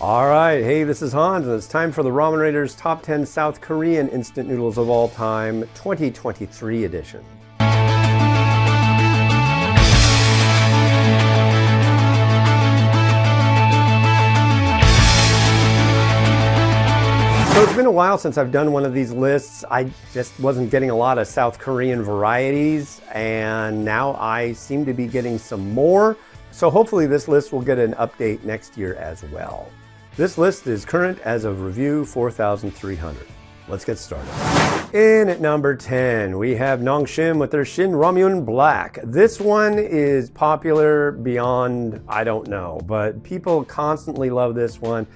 All right, hey, this is Hans, and it's time for the Ramen Raiders Top 10 South Korean Instant Noodles of All Time 2023 edition. So it's been a while since I've done one of these lists. I just wasn't getting a lot of South Korean varieties, and now I seem to be getting some more. So hopefully this list will get an update next year as well. This list is current as of review 4,300. Let's get started. In at number 10, we have Nongshim with their Shin Ramyun Black. This one is popular beyond, I don't know, but people constantly love this one.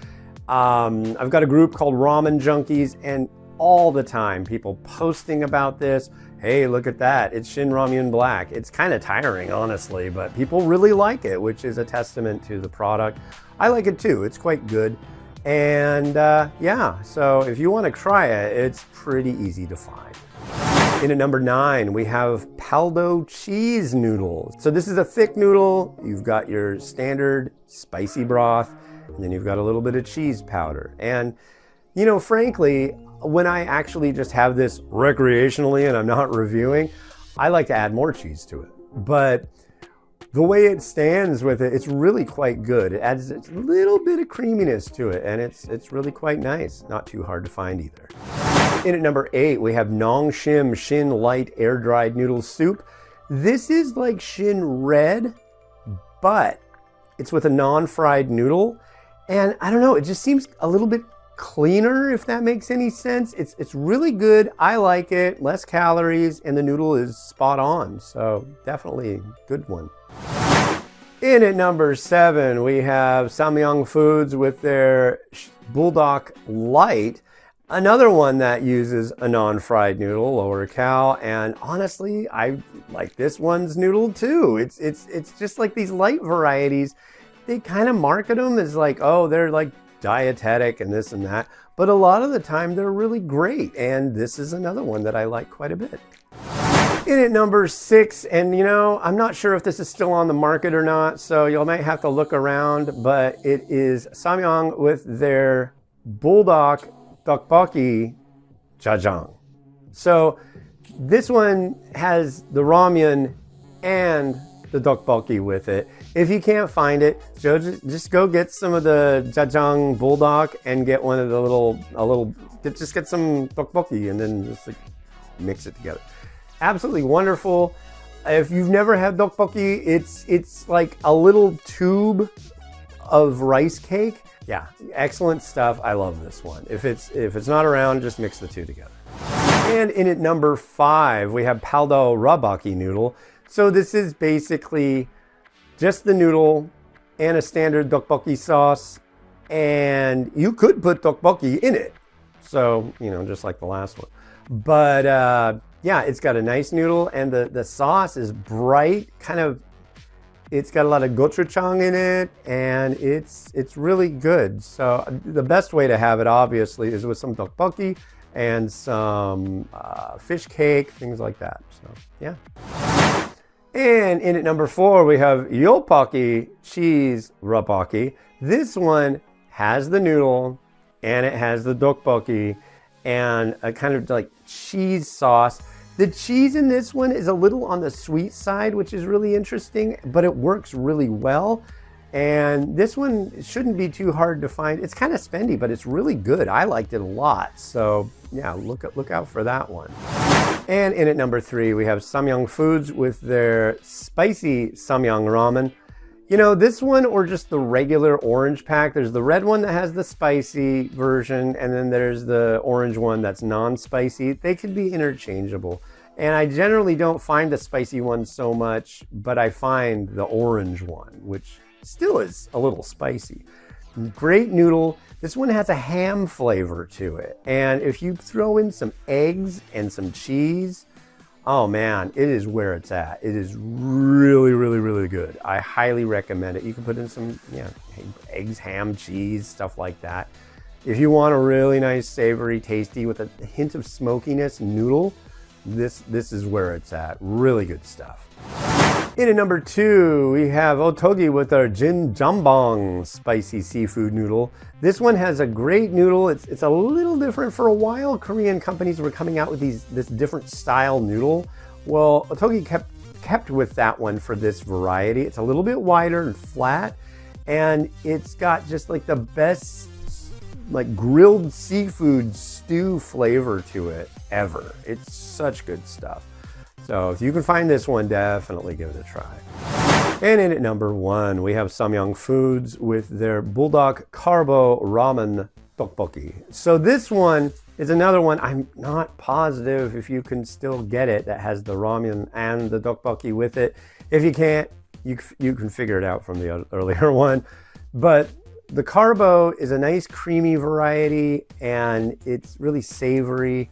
I've got a group called Ramen Junkies, and all the time people posting about this. Hey, look at that, it's Shin Ramyun Black. It's kind of tiring, honestly, but people really like it, which is a testament to the product. I like it too, it's quite good. And yeah, so if you want to try it, it's pretty easy to find. In at number 9, we have Paldo cheese noodles. So this is a thick noodle. You've got your standard spicy broth, and then you've got a little bit of cheese powder. And, you know, frankly, when I actually just have this recreationally and I'm not reviewing, I like to add more cheese to it. But the way it stands with it, it's really quite good. It adds a little bit of creaminess to it, and it's really quite nice. Not too hard to find either. In at number 8, we have Nongshim Shin Light Air-Dried Noodle Soup. This is like Shin Red, but it's with a non-fried noodle. And I don't know, it just seems a little bit cleaner, if that makes any sense. It's really good. I like it. Less calories, and the noodle is spot on. So definitely a good one. In at number 7, we have Samyang Foods with their Buldak Light. Another one that uses a non-fried noodle, lower cal, and honestly, I like this one's noodle too. It's just like these light varieties. They kind of market them as like, oh, they're like dietetic and this and that, but a lot of the time they're really great, and this is another one that I like quite a bit. In at number 6, and you know, I'm not sure if this is still on the market or not, so you might have to look around, but it is Samyang with their Buldak Topokki Jjajang. So this one has the ramyun and the Topokki with it. If you can't find it, just go get some of the Jjajang Bulldog and get one of the just get some Topokki and then just like mix it together. Absolutely wonderful. If you've never had Topokki, it's like a little tube of rice cake. Yeah, excellent stuff. I love this one. If it's not around, just mix the two together. And in at number 5, we have Paldorabaki noodle. So this is basically just the noodle and a standard tteokbokki sauce, and you could put tteokbokki in it. So, you know, just like the last one. But yeah, it's got a nice noodle, and the sauce is bright, it's got a lot of gochujang in it, and it's really good. So the best way to have it, obviously, is with some tteokbokki and some fish cake, things like that. So, yeah. And in at number 4, we have Yopaki cheese Rapokki. This one has the noodle, and it has the tteokbokki, and a kind of like cheese sauce. The cheese in this one is a little on the sweet side, which is really interesting, but it works really well. And this one shouldn't be too hard to find. It's kind of spendy, but it's really good. I liked it a lot. So yeah, look out for that one. And in at number 3, we have Samyang Foods with their spicy Samyang ramen. You know, this one or just the regular orange pack. There's the red one that has the spicy version, and then there's the orange one that's non-spicy. They could be interchangeable. And I generally don't find the spicy one so much, but I find the orange one, which still is a little spicy. Great noodle. This one has a ham flavor to it. And if you throw in some eggs and some cheese, oh man, it is where it's at. It is really, really, really good. I highly recommend it. You can put in some eggs, ham, cheese, stuff like that. If you want a really nice, savory, tasty, with a hint of smokiness noodle, this is where it's at. Really good stuff. In at number 2, we have Ottogi with our Jin Jumbong spicy seafood noodle. This one has a great noodle. It's a little different. For a while, Korean companies were coming out with this different style noodle. Well, Ottogi kept with that one for this variety. It's a little bit wider and flat, and it's got just like the best like grilled seafood stew flavor to it ever. It's such good stuff. So if you can find this one, definitely give it a try. And in at number 1, we have Samyang Foods with their Buldak Carbo Ramen Topokki. So this one is another one, I'm not positive if you can still get it, that has the Ramyun and the Topokki with it. If you can't, you can figure it out from the earlier one. But the Carbo is a nice creamy variety, and it's really savory.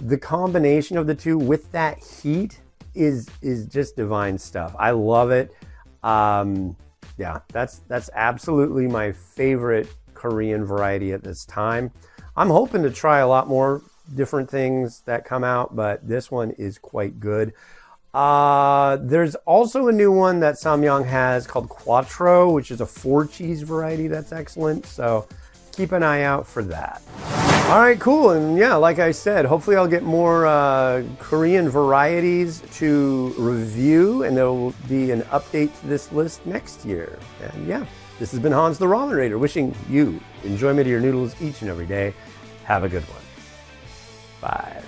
The combination of the two with that heat is just divine stuff. I love it. Yeah, that's absolutely my favorite Korean variety at this time. I'm hoping to try a lot more different things that come out, but this one is quite good. There's also a new one that Samyang has called Quattro, which is a 4-cheese variety that's excellent. So keep an eye out for that. All right, cool. And yeah, like I said, hopefully I'll get more Korean varieties to review, and there will be an update to this list next year. And yeah, this has been Hans the Ramen Raider, wishing you enjoyment of your noodles each and every day. Have a good one. Bye.